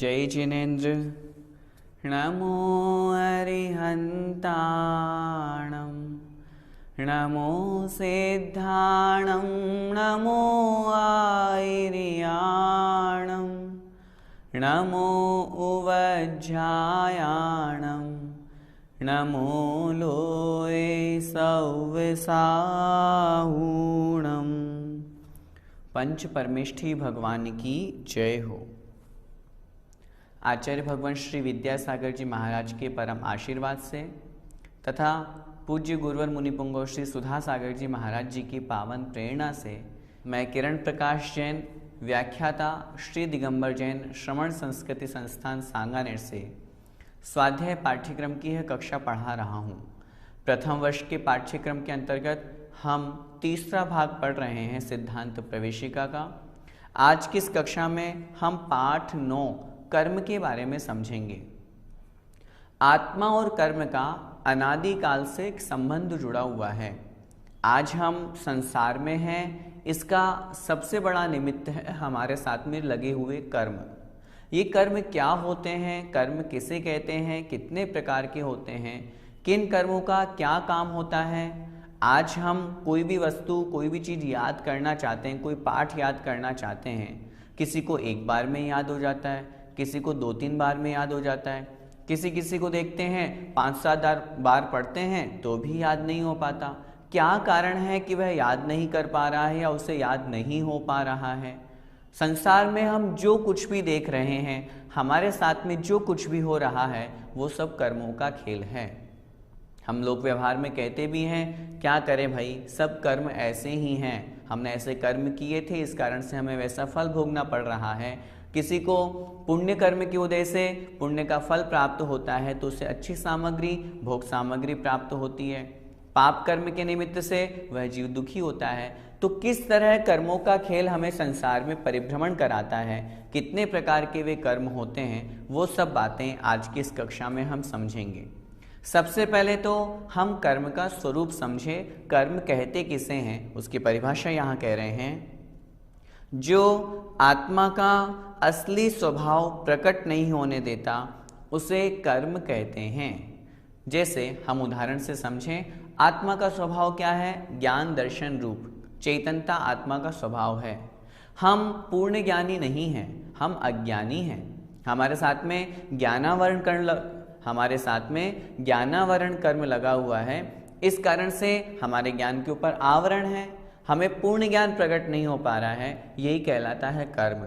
जय जिनेन्द्र। नमो अरिहन्ताणं नमो सिद्धाणं नमो आयर्याणं नमो उवज्झायाणं नमो लोये सव्यसाहूणम्। पंच परमेष्ठी भगवान की जय हो। आचार्य भगवान श्री विद्यासागर जी महाराज के परम आशीर्वाद से तथा पूज्य गुरुवर मुनिपुंगव श्री सुधा सागर जी महाराज जी की पावन प्रेरणा से मैं किरण प्रकाश जैन, व्याख्याता श्री दिगंबर जैन श्रवण संस्कृति संस्थान सांगानेर से स्वाध्याय पाठ्यक्रम की यह कक्षा पढ़ा रहा हूँ। प्रथम वर्ष के पाठ्यक्रम के अंतर्गत हम तीसरा भाग पढ़ रहे हैं सिद्धांत प्रवेशिका का। आज की इस कक्षा में हम पाठ 9 कर्म के बारे में समझेंगे। आत्मा और कर्म का अनादिकाल से एक संबंध जुड़ा हुआ है। आज हम संसार में हैं, इसका सबसे बड़ा निमित्त है हमारे साथ में लगे हुए कर्म। ये कर्म क्या होते हैं, कर्म किसे कहते हैं, कितने प्रकार के होते हैं, किन कर्मों का क्या काम होता है। आज हम कोई भी वस्तु, कोई भी चीज़ याद करना चाहते हैं, कोई पाठ याद करना चाहते हैं, किसी को एक बार में याद हो जाता है, किसी को 2-3 बार में याद हो जाता है, किसी को देखते हैं 5-7 बार पढ़ते हैं तो भी याद नहीं हो पाता। क्या कारण है कि वह याद नहीं कर पा रहा है या उसे याद नहीं हो पा रहा है। संसार में हम जो कुछ भी देख रहे हैं, हमारे साथ में जो कुछ भी हो रहा है, वो सब कर्मों का खेल है। हम लोग व्यवहार में कहते भी हैं, क्या करें भाई, सब कर्म ऐसे ही हैं, हमने ऐसे कर्म किए थे, इस कारण से हमें वैसा फल भोगना पड़ रहा है। किसी को पुण्य कर्म की वजह से पुण्य का फल प्राप्त होता है तो उसे अच्छी सामग्री, भोग सामग्री प्राप्त होती है। पाप कर्म के निमित्त से वह जीव दुखी होता है। तो किस तरह कर्मों का खेल हमें संसार में परिभ्रमण कराता है, कितने प्रकार के वे कर्म होते हैं, वो सब बातें आज की इस कक्षा में हम समझेंगे। सबसे पहले तो हम कर्म का स्वरूप समझे। कर्म कहते किसे हैं, उसकी परिभाषा यहाँ कह रहे हैं, जो आत्मा का असली स्वभाव प्रकट नहीं होने देता उसे कर्म कहते हैं। जैसे हम उदाहरण से समझें, आत्मा का स्वभाव क्या है, ज्ञान दर्शन रूप चैतन्यता आत्मा का स्वभाव है। हम पूर्ण ज्ञानी नहीं हैं, हम अज्ञानी हैं। हमारे साथ में ज्ञानावरण कर्म लगा हुआ है, इस कारण से हमारे ज्ञान के ऊपर आवरण है, हमें पूर्ण ज्ञान प्रकट नहीं हो पा रहा है, यही कहलाता है कर्म।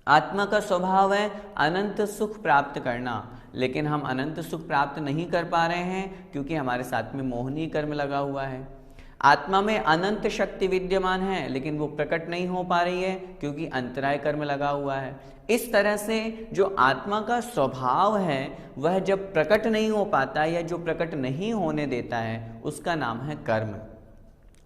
आत्मा का स्वभाव है अनंत सुख प्राप्त करना, लेकिन हम अनंत सुख प्राप्त नहीं कर पा रहे हैं क्योंकि हमारे साथ में मोहनीय कर्म लगा हुआ है। आत्मा में अनंत शक्ति विद्यमान है लेकिन वो प्रकट नहीं हो पा रही है क्योंकि अंतराय कर्म लगा हुआ है। इस तरह से जो आत्मा का स्वभाव है वह जब प्रकट नहीं हो पाता या जो प्रकट नहीं होने देता है उसका नाम है कर्म।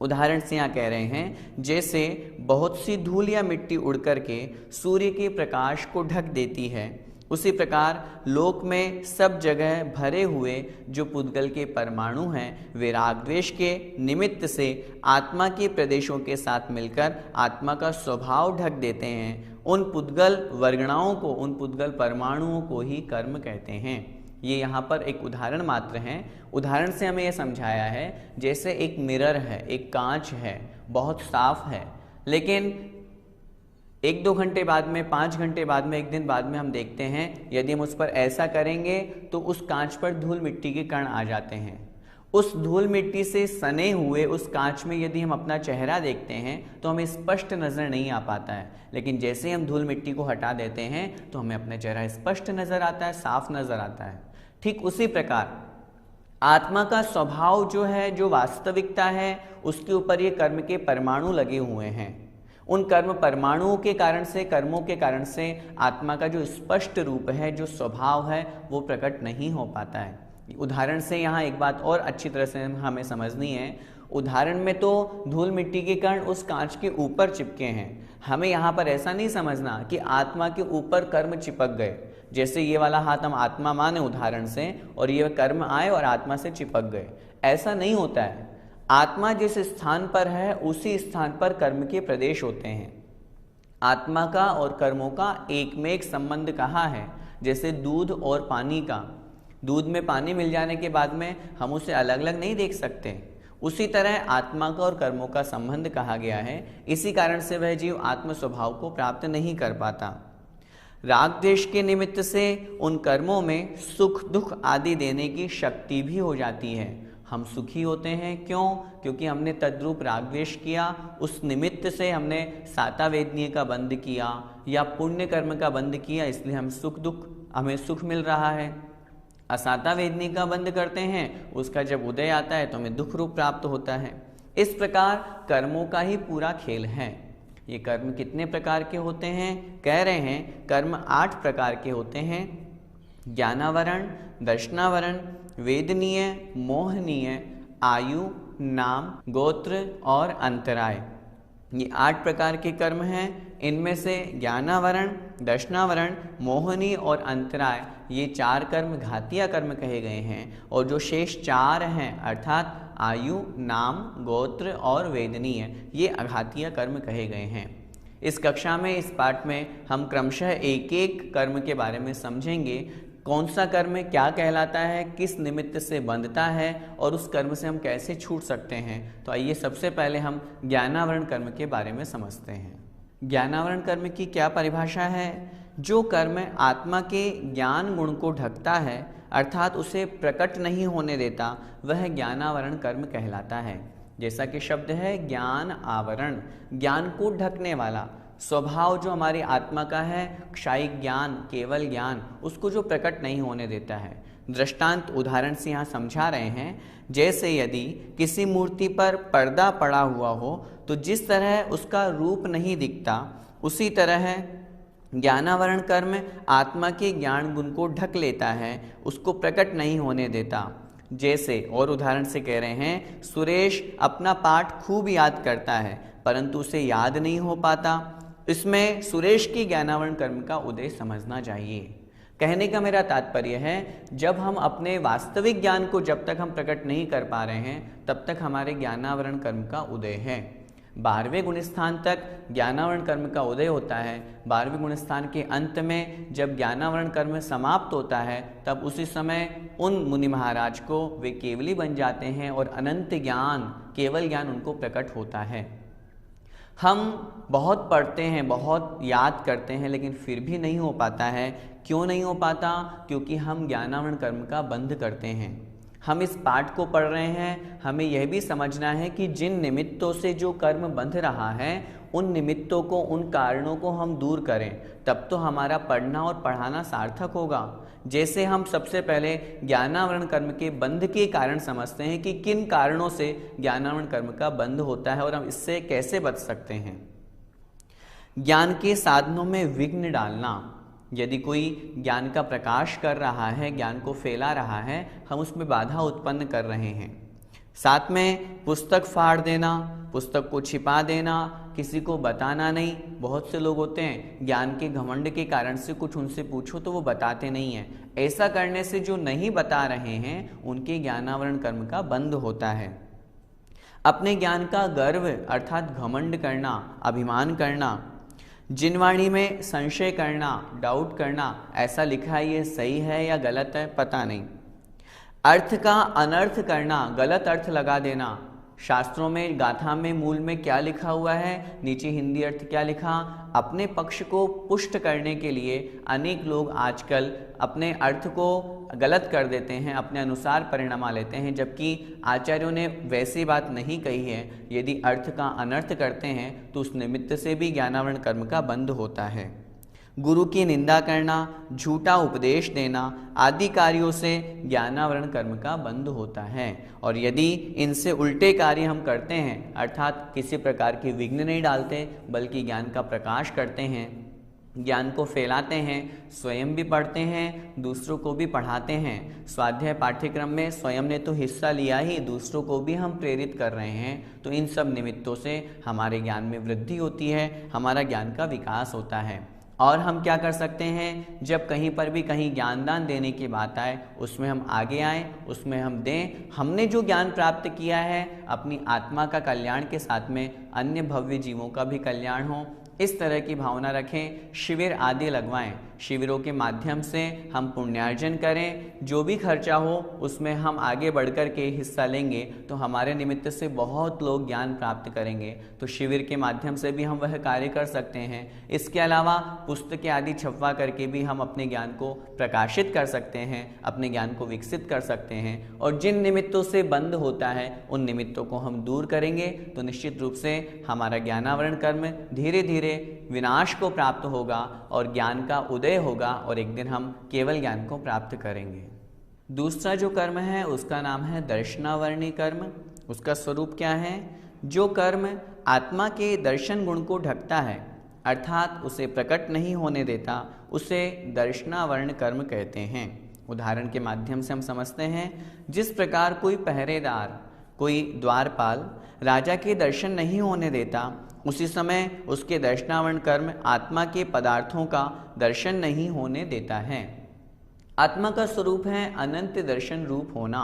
उदाहरण से यहाँ कह रहे हैं, जैसे बहुत सी धूल या मिट्टी उड़ करके सूर्य के प्रकाश को ढक देती है, उसी प्रकार लोक में सब जगह भरे हुए जो पुद्गल के परमाणु हैं वे राग द्वेष के निमित्त से आत्मा के प्रदेशों के साथ मिलकर आत्मा का स्वभाव ढक देते हैं। उन पुद्गल वर्गणाओं को, उन पुद्गल परमाणुओं को ही कर्म कहते हैं। ये यहाँ पर एक उदाहरण मात्र है। उदाहरण से हमें यह समझाया है, जैसे एक मिरर है, एक कांच है, बहुत साफ है, लेकिन 1-2 घंटे बाद में, 5 घंटे बाद में, 1 दिन बाद में हम देखते हैं यदि हम उस पर ऐसा करेंगे तो उस कांच पर धूल मिट्टी के कण आ जाते हैं। उस धूल मिट्टी से सने हुए उस कांच में यदि हम अपना चेहरा देखते हैं तो हमें स्पष्ट नजर नहीं आ पाता है, लेकिन जैसे हम धूल मिट्टी को हटा देते हैं तो हमें अपना चेहरा स्पष्ट नजर आता है, साफ नजर आता है। ठीक उसी प्रकार आत्मा का स्वभाव जो है, जो वास्तविकता है, उसके ऊपर ये कर्म के परमाणु लगे हुए हैं। उन कर्म परमाणुओं के कारण से, कर्मों के कारण से आत्मा का जो स्पष्ट रूप है, जो स्वभाव है, वो प्रकट नहीं हो पाता है। उदाहरण से यहाँ एक बात और अच्छी तरह से हमें समझनी है। उदाहरण में तो धूल मिट्टी के कण उस कांच के ऊपर चिपके हैं। हमें यहाँ पर ऐसा नहीं समझना कि आत्मा के ऊपर कर्म चिपक गए, जैसे ये वाला हाथ हम आत्मा माने उदाहरण से, और ये कर्म आए और आत्मा से चिपक गए। ऐसा नहीं होता है। आत्मा जिस स्थान पर है उसी स्थान पर कर्म के प्रदेश होते हैं। आत्मा का और कर्मों का एक में एक संबंध कहाँ है, जैसे दूध और पानी का। दूध में पानी मिल जाने के बाद में हम उसे अलग अलग नहीं देख सकते, उसी तरह आत्मा का और कर्मों का संबंध कहा गया है। इसी कारण से वह जीव आत्म स्वभाव को प्राप्त नहीं कर पाता। राग द्वेष के निमित्त से उन कर्मों में सुख दुख आदि देने की शक्ति भी हो जाती है। हम सुखी होते हैं, क्यों? क्योंकि हमने तद्रूप राग द्वेष किया, उस निमित्त से हमने साता वेदनीय का बंध किया या पुण्य कर्म का बंध किया, इसलिए हमें सुख मिल रहा है। असाता वेदनी का बंध करते हैं, उसका जब उदय आता है तो हमें दुख रूप प्राप्त होता है। इस प्रकार कर्मों का ही पूरा खेल है। ये कर्म कितने प्रकार के होते हैं? कह रहे हैं कर्म 8 प्रकार के होते हैं। ज्ञानावरण, दर्शनावरण, वेदनीय, मोहनीय, आयु, नाम, गोत्र और अंतराय। ये 8 प्रकार के कर्म हैं। इनमें से ज्ञानावरण, दर्शनावरण, मोहनी और अंतराय, ये 4 कर्म घातीय कर्म कहे गए हैं, और जो शेष 4 हैं अर्थात आयु, नाम, गोत्र और वेदनीय, ये अघातीय कर्म कहे गए हैं। इस कक्षा में, इस पाठ में हम क्रमशः एक एक कर्म के बारे में समझेंगे। कौन सा कर्म क्या कहलाता है, किस निमित्त से बंधता है और उस कर्म से हम कैसे छूट सकते हैं। तो आइए सबसे पहले हम ज्ञानावरण कर्म के बारे में समझते हैं। ज्ञानावरण कर्म की क्या परिभाषा है? जो कर्म आत्मा के ज्ञान गुण को ढकता है, अर्थात उसे प्रकट नहीं होने देता, वह ज्ञानावरण कर्म कहलाता है। जैसा कि शब्द है ज्ञान आवरण, ज्ञान को ढकने वाला। स्वभाव जो हमारी आत्मा का है, क्षायिक ज्ञान, केवल ज्ञान, उसको जो प्रकट नहीं होने देता है। दृष्टांत उदाहरण से यहाँ समझा रहे हैं, जैसे यदि किसी मूर्ति पर पर्दा पड़ा हुआ हो तो जिस तरह उसका रूप नहीं दिखता, उसी तरह ज्ञानावरण कर्म आत्मा के ज्ञान गुण को ढक लेता है, उसको प्रकट नहीं होने देता। जैसे और उदाहरण से कह रहे हैं, सुरेश अपना पाठ खूब याद करता है परंतु उसे याद नहीं हो पाता। इसमें सुरेश की ज्ञानावरण कर्म का उदय समझना चाहिए। कहने का मेरा तात्पर्य है, जब हम अपने वास्तविक ज्ञान को जब तक हम प्रकट नहीं कर पा रहे हैं, तब तक हमारे ज्ञानावरण कर्म का उदय है। 12वें गुणस्थान तक ज्ञानावरण कर्म का उदय होता है। 12वें गुणस्थान के अंत में जब ज्ञानावरण कर्म समाप्त होता है, तब उसी समय उन मुनि महाराज को वे केवली बन जाते हैं और अनंत ज्ञान, केवल ज्ञान उनको प्रकट होता है। हम बहुत पढ़ते हैं, बहुत याद करते हैं, लेकिन फिर भी नहीं हो पाता है। क्यों नहीं हो पाता? क्योंकि हम ज्ञानावरण कर्म का बंध करते हैं। हम इस पाठ को पढ़ रहे हैं, हमें यह भी समझना है कि जिन निमित्तों से जो कर्म बंध रहा है, उन निमित्तों को, उन कारणों को हम दूर करें, तब तो हमारा पढ़ना और पढ़ाना सार्थक होगा। जैसे हम सबसे पहले ज्ञानावरण कर्म के बंध के कारण समझते हैं कि किन कारणों से ज्ञानावरण कर्म का बंध होता है और हम इससे कैसे बच सकते हैं। ज्ञान के साधनों में विघ्न डालना। यदि कोई ज्ञान का प्रकाश कर रहा है, ज्ञान को फैला रहा है, हम उसमें बाधा उत्पन्न कर रहे हैं। साथ में पुस्तक फाड़ देना, पुस्तक को छिपा देना, किसी को बताना नहीं। बहुत से लोग होते हैं ज्ञान के घमंड के कारण से कुछ उनसे पूछो तो वो बताते नहीं हैं। ऐसा करने से जो नहीं बता रहे हैं, उनके ज्ञानावरण कर्म का बंध होता है। अपने ज्ञान का गर्व अर्थात घमंड करना, अभिमान करना, जिनवाणी में संशय करना, डाउट करना, ऐसा लिखा है ये सही है या गलत है, पता नहीं। अर्थ का अनर्थ करना, गलत अर्थ लगा देना। शास्त्रों में, गाथा में, मूल में क्या लिखा हुआ है, नीचे हिंदी अर्थ क्या लिखा। अपने पक्ष को पुष्ट करने के लिए अनेक लोग आजकल अपने अर्थ को गलत कर देते हैं, अपने अनुसार परिणाम लेते हैं, जबकि आचार्यों ने वैसी बात नहीं कही है। यदि अर्थ का अनर्थ करते हैं तो उस निमित्त से भी ज्ञानावरण कर्म का बंध होता है। गुरु की निंदा करना, झूठा उपदेश देना आदि कार्यों से ज्ञानावरण कर्म का बंध होता है। और यदि इनसे उल्टे कार्य हम करते हैं, अर्थात किसी प्रकार की विघ्न नहीं डालते बल्कि ज्ञान का प्रकाश करते हैं, ज्ञान को फैलाते हैं, स्वयं भी पढ़ते हैं, दूसरों को भी पढ़ाते हैं, स्वाध्याय पाठ्यक्रम में स्वयं ने तो हिस्सा लिया ही, दूसरों को भी हम प्रेरित कर रहे हैं, तो इन सब निमित्तों से हमारे ज्ञान में वृद्धि होती है, हमारा ज्ञान का विकास होता है। और हम क्या कर सकते हैं, जब कहीं पर भी कहीं ज्ञानदान देने की बात आए, उसमें हम आगे आएँ, उसमें हम दें। हमने जो ज्ञान प्राप्त किया है अपनी आत्मा का कल्याण के साथ में अन्य भव्य जीवों का भी कल्याण हो, इस तरह की भावना रखें। शिविर आदि लगवाएं, शिविरों के माध्यम से हम पुण्यार्जन करें, जो भी खर्चा हो उसमें हम आगे बढ़कर के हिस्सा लेंगे तो हमारे निमित्त से बहुत लोग ज्ञान प्राप्त करेंगे, तो शिविर के माध्यम से भी हम वह कार्य कर सकते हैं। इसके अलावा पुस्तकें आदि छपवा करके भी हम अपने ज्ञान को प्रकाशित कर सकते हैं, अपने ज्ञान को विकसित कर सकते हैं। और जिन निमित्तों से बंद होता है उन निमित्तों को हम दूर करेंगे तो निश्चित रूप से हमारा ज्ञानावरण कर्म धीरे धीरे विनाश को प्राप्त होगा और ज्ञान का उदय होगा और एक दिन हम केवल ज्ञान को प्राप्त करेंगे। दूसरा जो कर्म है उसका नाम है दर्शनावरणी कर्म। उसका स्वरूप क्या है? जो कर्म आत्मा के दर्शन गुण को ढकता है, अर्थात उसे प्रकट नहीं होने देता, उसे दर्शनावरण कर्म कहते हैं। उदाहरण के माध्यम से हम समझते हैं, जिस प्रकार कोई पहरेदार, कोई द्वारपाल राजा के दर्शन नहीं होने देता, उसी समय उसके दर्शनावरण कर्म आत्मा के पदार्थों का दर्शन नहीं होने देता है। आत्मा का स्वरूप है अनंत दर्शन रूप होना,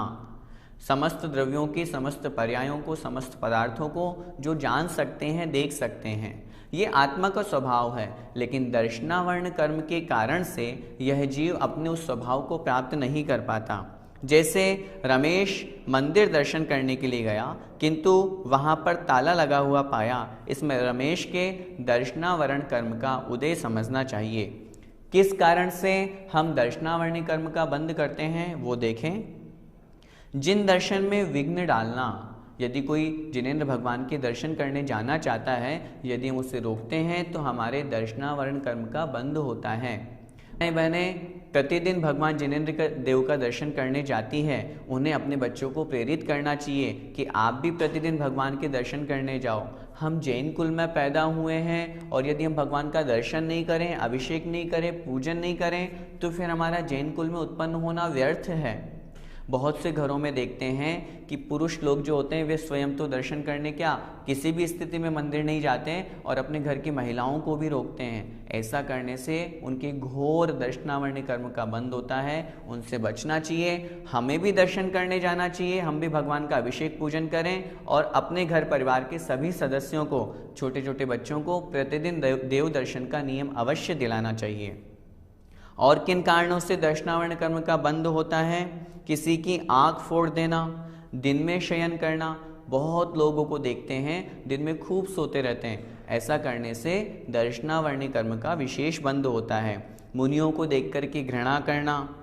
समस्त द्रव्यों की, समस्त पर्यायों को, समस्त पदार्थों को जो जान सकते हैं, देख सकते हैं, ये आत्मा का स्वभाव है। लेकिन दर्शनावरण कर्म के कारण से यह जीव अपने उस स्वभाव को प्राप्त नहीं कर पाता। जैसे रमेश मंदिर दर्शन करने के लिए गया किंतु वहाँ पर ताला लगा हुआ पाया, इसमें रमेश के दर्शनावरण कर्म का उदय समझना चाहिए। किस कारण से हम दर्शनावरणी कर्म का बंद करते हैं वो देखें। जिन दर्शन में विघ्न डालना, यदि कोई जिनेंद्र भगवान के दर्शन करने जाना चाहता है, यदि हम उसे रोकते हैं तो हमारे दर्शनावरण कर्म का बंद होता है। बहनें प्रतिदिन भगवान जिनेंद्र देव का दर्शन करने जाती हैं, उन्हें अपने बच्चों को प्रेरित करना चाहिए कि आप भी प्रतिदिन भगवान के दर्शन करने जाओ। हम जैन कुल में पैदा हुए हैं और यदि हम भगवान का दर्शन नहीं करें, अभिषेक नहीं करें, पूजन नहीं करें तो फिर हमारा जैन कुल में उत्पन्न होना व्यर्थ है। बहुत से घरों में देखते हैं कि पुरुष लोग जो होते हैं वे स्वयं तो दर्शन करने क्या किसी भी स्थिति में मंदिर नहीं जाते हैं और अपने घर की महिलाओं को भी रोकते हैं। ऐसा करने से उनके घोर दर्शनावरणी कर्म का बंद होता है, उनसे बचना चाहिए। हमें भी दर्शन करने जाना चाहिए, हम भी भगवान का अभिषेक पूजन करें और अपने घर परिवार के सभी सदस्यों को, छोटे छोटे बच्चों को प्रतिदिन देव दर्शन का नियम अवश्य दिलाना चाहिए। और किन कारणों से दर्शनावरण कर्म का बंद होता है? किसी की आंख फोड़ देना, दिन में शयन करना। बहुत लोगों को देखते हैं दिन में खूब सोते रहते हैं, ऐसा करने से दर्शनावरणी कर्म का विशेष बंद होता है। मुनियों को देख कर के घृणा करना,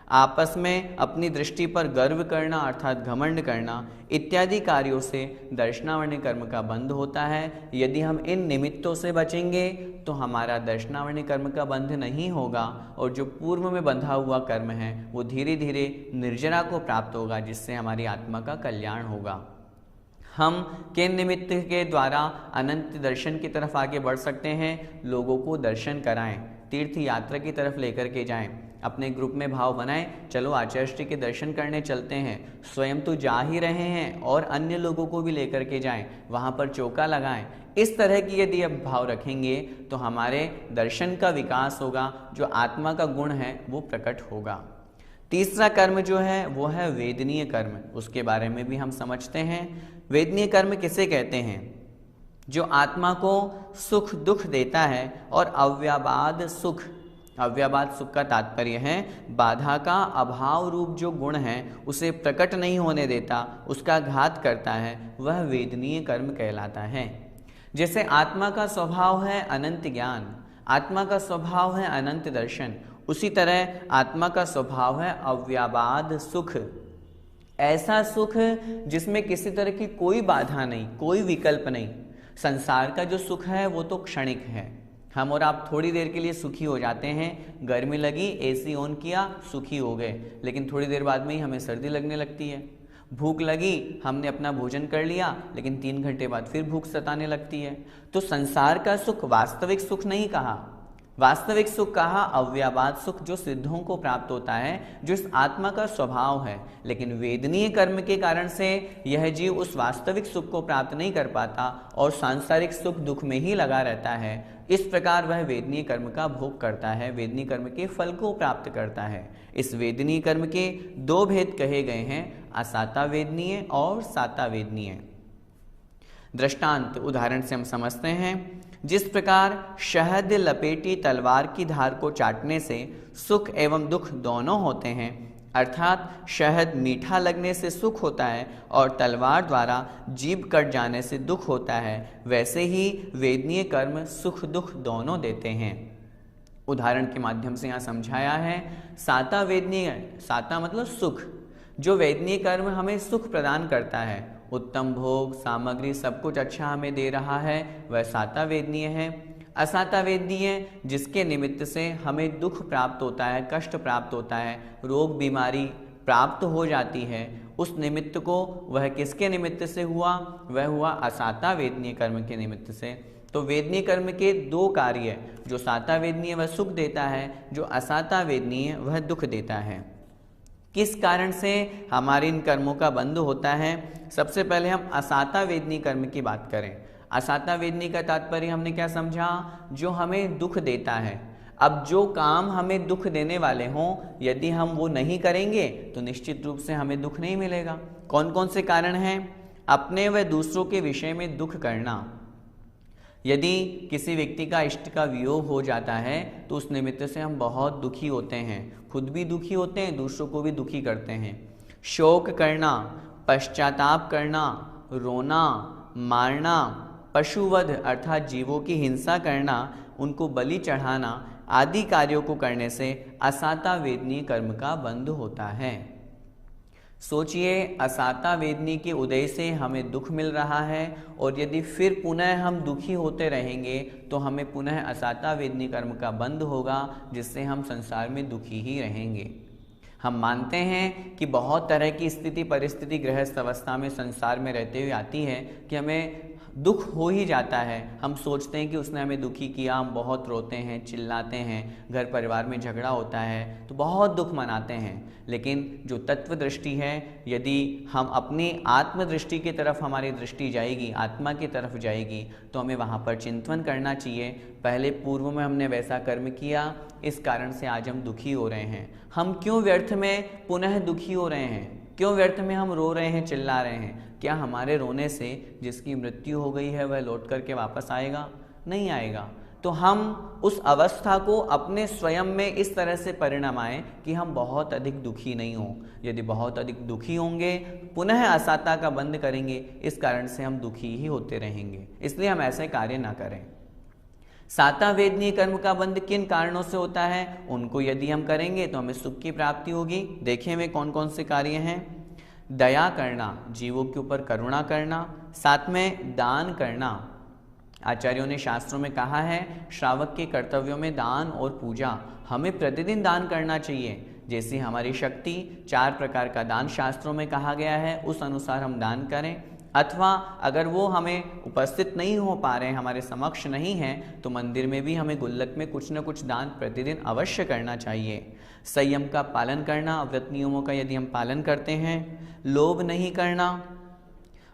आपस में अपनी दृष्टि पर गर्व करना अर्थात घमंड करना इत्यादि कार्यों से दर्शनावरणी कर्म का बंध होता है। यदि हम इन निमित्तों से बचेंगे तो हमारा दर्शनावरणी कर्म का बंध नहीं होगा और जो पूर्व में बंधा हुआ कर्म है वो धीरे धीरे निर्जरा को प्राप्त होगा, जिससे हमारी आत्मा का कल्याण होगा। हम किन निमित्त के द्वारा अनंत दर्शन की तरफ आगे बढ़ सकते हैं? लोगों को दर्शन कराएं, तीर्थ यात्रा की तरफ लेकर के जाएं, अपने ग्रुप में भाव बनाएं, चलो आचार्य श्री के दर्शन करने चलते हैं। स्वयं तो जा ही रहे हैं और अन्य लोगों को भी लेकर के जाएं, वहाँ पर चौका लगाएं। इस तरह की यदि अब भाव रखेंगे तो हमारे दर्शन का विकास होगा, जो आत्मा का गुण है वो प्रकट होगा। तीसरा कर्म जो है वो है वेदनीय कर्म, उसके बारे में भी हम समझते हैं। वेदनीय कर्म किसे कहते हैं? जो आत्मा को सुख दुख देता है और अव्याबाद सुख, अव्याबाद सुख का तात्पर्य है बाधा का अभाव रूप जो गुण है उसे प्रकट नहीं होने देता, उसका घात करता है, वह वेदनीय कर्म कहलाता है। जैसे आत्मा का स्वभाव है अनंत ज्ञान, आत्मा का स्वभाव है अनंत दर्शन, उसी तरह आत्मा का स्वभाव है अव्याबाद सुख। ऐसा सुख जिसमें किसी तरह की कोई बाधा नहीं, कोई विकल्प नहीं। संसार का जो सुख है वो तो क्षणिक है, हम और आप थोड़ी देर के लिए सुखी हो जाते हैं, गर्मी लगी, एसी ऑन किया, सुखी हो गए, लेकिन थोड़ी देर बाद में ही हमें सर्दी लगने लगती है। भूख लगी, हमने अपना भोजन कर लिया, लेकिन 3 घंटे बाद फिर भूख सताने लगती है। तो संसार का सुख वास्तविक सुख नहीं कहा, वास्तविक सुख कहा अव्याबाद सुख, जो सिद्धों को प्राप्त होता है, जो इस आत्मा का स्वभाव है। लेकिन वेदनीय कर्म के कारण से यह जीव उस वास्तविक सुख को प्राप्त नहीं कर पाता और सांसारिक सुख दुख में ही लगा रहता है। इस प्रकार वह वेदनीय कर्म का भोग करता है, वेदनीय कर्म के फल को प्राप्त करता है। इस वेदनीय कर्म के 2 भेद कहे गए हैं, असाता वेदनीय और साता वेदनीय। दृष्टांत उदाहरण से हम समझते हैं। जिस प्रकार शहद लपेटी तलवार की धार को चाटने से सुख एवं दुख दोनों होते हैं, अर्थात शहद मीठा लगने से सुख होता है और तलवार द्वारा जीभ कट जाने से दुख होता है, वैसे ही वेदनीय कर्म सुख दुख दोनों देते हैं। उदाहरण के माध्यम से यहाँ समझाया है। साता वेदनीय, साता मतलब सुख, जो वेदनीय कर्म हमें सुख प्रदान करता है, उत्तम भोग सामग्री सब कुछ अच्छा हमें दे रहा है, वह साता वेदनीय है। असाता वेदनीय, जिसके निमित्त से हमें दुख प्राप्त होता है, कष्ट प्राप्त होता है, रोग बीमारी प्राप्त हो जाती है, उस निमित्त को वह किसके निमित्त से हुआ? वह हुआ असाता वेदनीय कर्म के निमित्त से। तो वेदनीय कर्म के 2 कार्य, जो साता वेदनीय वह सुख देता है, जो असाता वेदनीय वह दुख देता है। किस कारण से हमारे इन कर्मों का बंध होता है? सबसे पहले हम असाता वेदनीय कर्म की बात करें। असाता वेदनीय का तात्पर्य हमने क्या समझा? जो हमें दुख देता है। अब जो काम हमें दुख देने वाले हों, यदि हम वो नहीं करेंगे तो निश्चित रूप से हमें दुख नहीं मिलेगा। कौन कौन से कारण हैं? अपने व दूसरों के विषय में दुख करना। यदि किसी व्यक्ति का इष्ट का वियोग हो जाता है तो उस निमित्त से हम बहुत दुखी होते हैं, खुद भी दुखी होते हैं, दूसरों को भी दुखी करते हैं। शोक करना, पश्चाताप करना, रोना, मारना, पशुवध अर्थात जीवों की हिंसा करना, उनको बलि चढ़ाना आदि कार्यों को करने से असाता वेदनीय कर्म का बंध होता है। सोचिए, असाता वेदनी के उदय से हमें दुख मिल रहा है और यदि फिर पुनः हम दुखी होते रहेंगे तो हमें पुनः असाता वेदनी कर्म का बंध होगा, जिससे हम संसार में दुखी ही रहेंगे। हम मानते हैं कि बहुत तरह की स्थिति परिस्थिति गृहस्थ अवस्था में संसार में रहते हुए आती है कि हमें दुख हो ही जाता है। हम सोचते हैं कि उसने हमें दुखी किया, हम बहुत रोते हैं, चिल्लाते हैं, घर परिवार में झगड़ा होता है तो बहुत दुख मनाते हैं। लेकिन जो तत्व दृष्टि है, यदि हम अपनी आत्मदृष्टि की तरफ हमारी दृष्टि जाएगी, आत्मा की तरफ जाएगी, तो हमें वहाँ पर चिंतन करना चाहिए। पहले पूर्व में हमने वैसा कर्म किया, इस कारण से आज हम दुखी हो रहे हैं। हम क्यों व्यर्थ में पुनः दुखी हो रहे हैं? क्यों व्यर्थ में हम रो रहे हैं, चिल्ला रहे हैं? क्या हमारे रोने से जिसकी मृत्यु हो गई है वह लौट करके वापस आएगा? नहीं आएगा। तो हम उस अवस्था को अपने स्वयं में इस तरह से परिणमाएं कि हम बहुत अधिक दुखी नहीं हों। यदि बहुत अधिक दुखी होंगे, पुनः असाता का बंध करेंगे, इस कारण से हम दुखी ही होते रहेंगे। इसलिए हम ऐसे कार्य ना करें। साता वेदनीय कर्म का बंध किन कारणों से होता है? उनको यदि हम करेंगे तो हमें सुख की प्राप्ति होगी। देखें वे कौन कौन से कार्य हैं। दया करना, जीवों के ऊपर करुणा करना, साथ में दान करना। आचार्यों ने शास्त्रों में कहा है, श्रावक के कर्तव्यों में दान और पूजा, हमें प्रतिदिन दान करना चाहिए। जैसी हमारी शक्ति, 4 प्रकार का दान शास्त्रों में कहा गया है, उस अनुसार हम दान करें। अथवा अगर वो हमें उपस्थित नहीं हो पा रहे हैं, हमारे समक्ष नहीं हैं, तो मंदिर में भी हमें गुल्लक में कुछ न कुछ दान प्रतिदिन अवश्य करना चाहिए। संयम का पालन करना, व्रत नियमों का यदि हम पालन करते हैं, लोभ नहीं करना,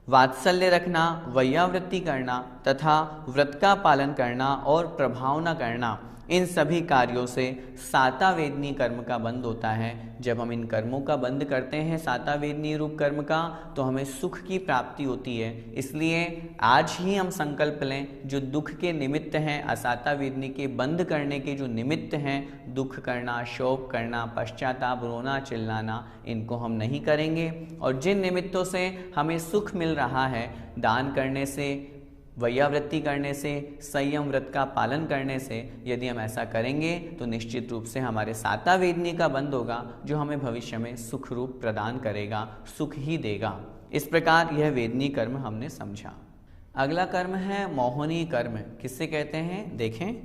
वात्सल्य रखना, वैयावृत्ति करना तथा व्रत का पालन करना और प्रभाव न करना, इन सभी कार्यों से साता वेदनीय कर्म का बंध होता है। जब हम इन कर्मों का बंध करते हैं, साता वेदनीय रूप कर्म का, तो हमें सुख की प्राप्ति होती है। इसलिए आज ही हम संकल्प लें, जो दुख के निमित्त हैं, असाता वेदनी के बंध करने के जो निमित्त हैं, दुख करना, शोक करना, पश्चाताप, रोना, चिल्लाना, इनको हम नहीं करेंगे। और जिन निमित्तों से हमें सुख मिल रहा है, दान करने से, वैयावृत्ति करने से, संयम व्रत का पालन करने से, यदि हम ऐसा करेंगे तो निश्चित रूप से हमारे साता वेदनी का बंध होगा, जो हमें भविष्य में सुख रूप प्रदान करेगा, सुख ही देगा। इस प्रकार यह वेदनी कर्म हमने समझा। अगला कर्म है मोहनी कर्म। किससे कहते हैं? देखें,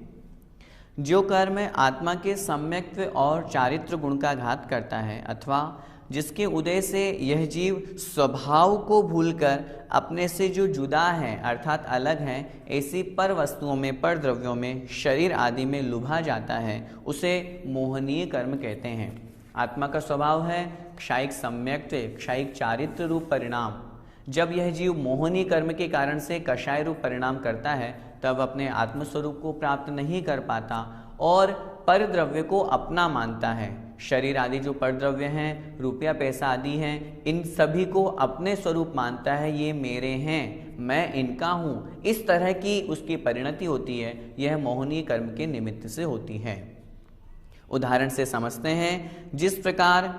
जो कर्म आत्मा के सम्यक्त्व और चारित्र गुण का घात करता है अथवा जिसके उदय से यह जीव स्वभाव को भूलकर अपने से जो जुदा है अर्थात अलग है, ऐसी पर वस्तुओं में, पर द्रव्यों में, शरीर आदि में लुभा जाता है, उसे मोहनीय कर्म कहते हैं। आत्मा का स्वभाव है क्षायिक सम्यक्त्व, क्षायिक चारित्र रूप परिणाम। जब यह जीव मोहनीय कर्म के कारण से कषाय रूप परिणाम करता है तब अपने आत्मस्वरूप को प्राप्त नहीं कर पाता और पर द्रव्य को अपना मानता है। शरीर आदि जो पर द्रव्य हैं, रुपया पैसा आदि हैं, इन सभी को अपने स्वरूप मानता है, ये मेरे हैं, मैं इनका हूँ। इस तरह की उसकी परिणति होती है, यह मोहनीय कर्म के निमित्त से होती है। उदाहरण से समझते हैं, जिस प्रकार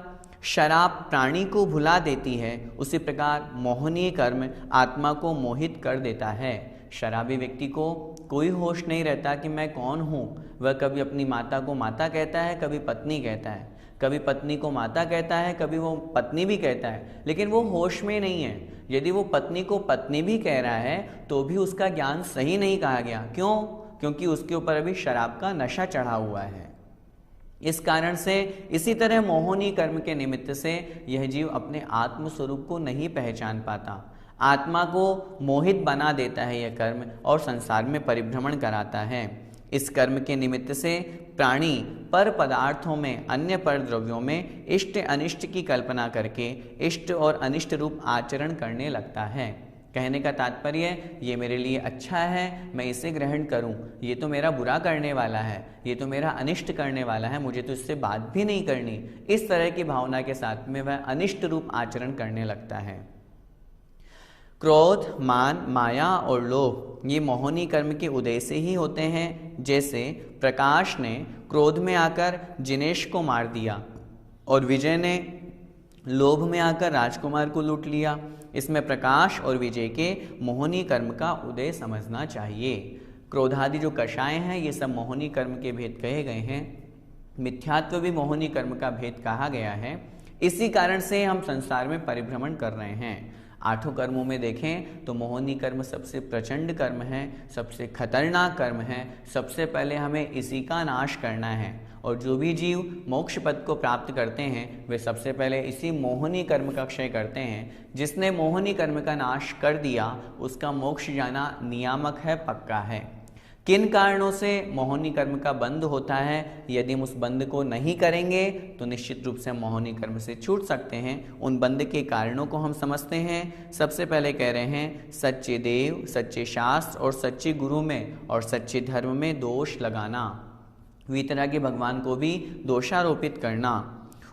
शराब प्राणी को भुला देती है उसी प्रकार मोहनीय कर्म आत्मा को मोहित कर देता है। शराबी व्यक्ति को कोई होश नहीं रहता कि मैं कौन हूँ। वह कभी अपनी माता को माता कहता है, कभी पत्नी कहता है, कभी पत्नी को माता कहता है, कभी वो पत्नी भी कहता है, लेकिन वो होश में नहीं है। यदि वो पत्नी को पत्नी भी कह रहा है तो भी उसका ज्ञान सही नहीं कहा गया। क्यों? क्योंकि उसके ऊपर अभी शराब का नशा चढ़ा हुआ है। इस कारण से इसी तरह मोहनीय कर्म के निमित्त से यह जीव अपने आत्म स्वरूप को नहीं पहचान पाता। आत्मा को मोहित बना देता है यह कर्म और संसार में परिभ्रमण कराता है। इस कर्म के निमित्त से प्राणी पर पदार्थों में, अन्य पर द्रव्यों में इष्ट अनिष्ट की कल्पना करके इष्ट और अनिष्ट रूप आचरण करने लगता है। कहने का तात्पर्य, ये मेरे लिए अच्छा है, मैं इसे ग्रहण करूं, ये तो मेरा बुरा करने वाला है, ये तो मेरा अनिष्ट करने वाला है, मुझे तो इससे बात भी नहीं करनी। इस तरह की भावना के साथ में वह अनिष्ट रूप आचरण करने लगता है। क्रोध, मान, माया और लोभ ये मोहनीय कर्म के उदय से ही होते हैं। जैसे प्रकाश ने क्रोध में आकर जिनेश को मार दिया और विजय ने लोभ में आकर राजकुमार को लूट लिया। इसमें प्रकाश और विजय के मोहनीय कर्म का उदय समझना चाहिए। क्रोधादि जो कषाय हैं ये सब मोहनीय कर्म के भेद कहे गए हैं। मिथ्यात्व भी मोहनीय कर्म का भेद कहा गया है। इसी कारण से हम संसार में परिभ्रमण कर रहे हैं। आठों कर्मों में देखें तो मोहनीय कर्म सबसे प्रचंड कर्म है, सबसे खतरनाक कर्म है। सबसे पहले हमें इसी का नाश करना है और जो भी जीव मोक्ष पद को प्राप्त करते हैं वे सबसे पहले इसी मोहनीय कर्म का क्षय करते हैं। जिसने मोहनीय कर्म का नाश कर दिया उसका मोक्ष जाना नियामक है, पक्का है। किन कारणों से मोहनीय कर्म का बंध होता है? यदि हम उस बंध को नहीं करेंगे तो निश्चित रूप से हम मोहनीय कर्म से छूट सकते हैं। उन बंध के कारणों को हम समझते हैं। सबसे पहले कह रहे हैं सच्चे देव, सच्चे शास्त्र और सच्चे गुरु में और सच्चे धर्म में दोष लगाना। वीतरागी भगवान को भी दोषारोपित करना,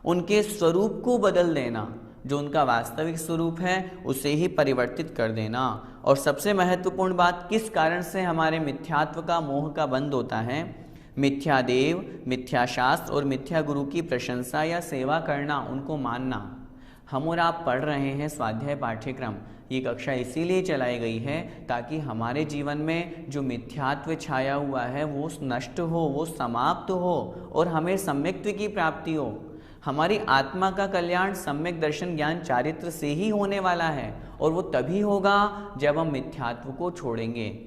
उनके स्वरूप को बदल देना, जो उनका वास्तविक स्वरूप है उसे ही परिवर्तित कर देना। और सबसे महत्वपूर्ण बात, किस कारण से हमारे मिथ्यात्व का, मोह का बंध होता है? मिथ्या देव, मिथ्या शास्त्र और मिथ्या गुरु की प्रशंसा या सेवा करना, उनको मानना। हम और आप पढ़ रहे हैं स्वाध्याय पाठ्यक्रम। ये कक्षा इसीलिए चलाई गई है ताकि हमारे जीवन में जो मिथ्यात्व छाया हुआ है वो नष्ट हो, वो समाप्त हो और हमें सम्यक्त्व की प्राप्ति हो। हमारी आत्मा का कल्याण सम्यक दर्शन ज्ञान चारित्र से ही होने वाला है और वो तभी होगा जब हम मिथ्यात्व को छोड़ेंगे।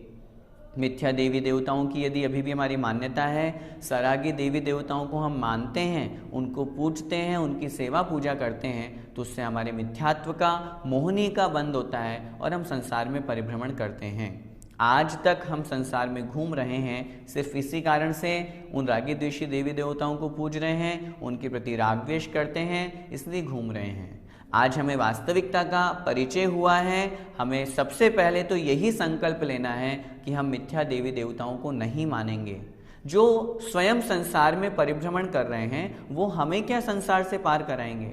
मिथ्या देवी देवताओं की यदि अभी भी हमारी मान्यता है, सरागी देवी देवताओं को हम मानते हैं, उनको पूजते हैं, उनकी सेवा पूजा करते हैं, तो उससे हमारे मिथ्यात्व का, मोहनीय का बंध होता है और हम संसार में परिभ्रमण करते हैं। आज तक हम संसार में घूम रहे हैं सिर्फ इसी कारण से, उन रागी द्वेषी देवी देवताओं को पूज रहे हैं, उनके प्रति राग द्वेष करते हैं, इसलिए घूम रहे हैं। आज हमें वास्तविकता का परिचय हुआ है। हमें सबसे पहले तो यही संकल्प लेना है कि हम मिथ्या देवी देवताओं को नहीं मानेंगे। जो स्वयं संसार में परिभ्रमण कर रहे हैं वो हमें क्या संसार से पार कराएंगे?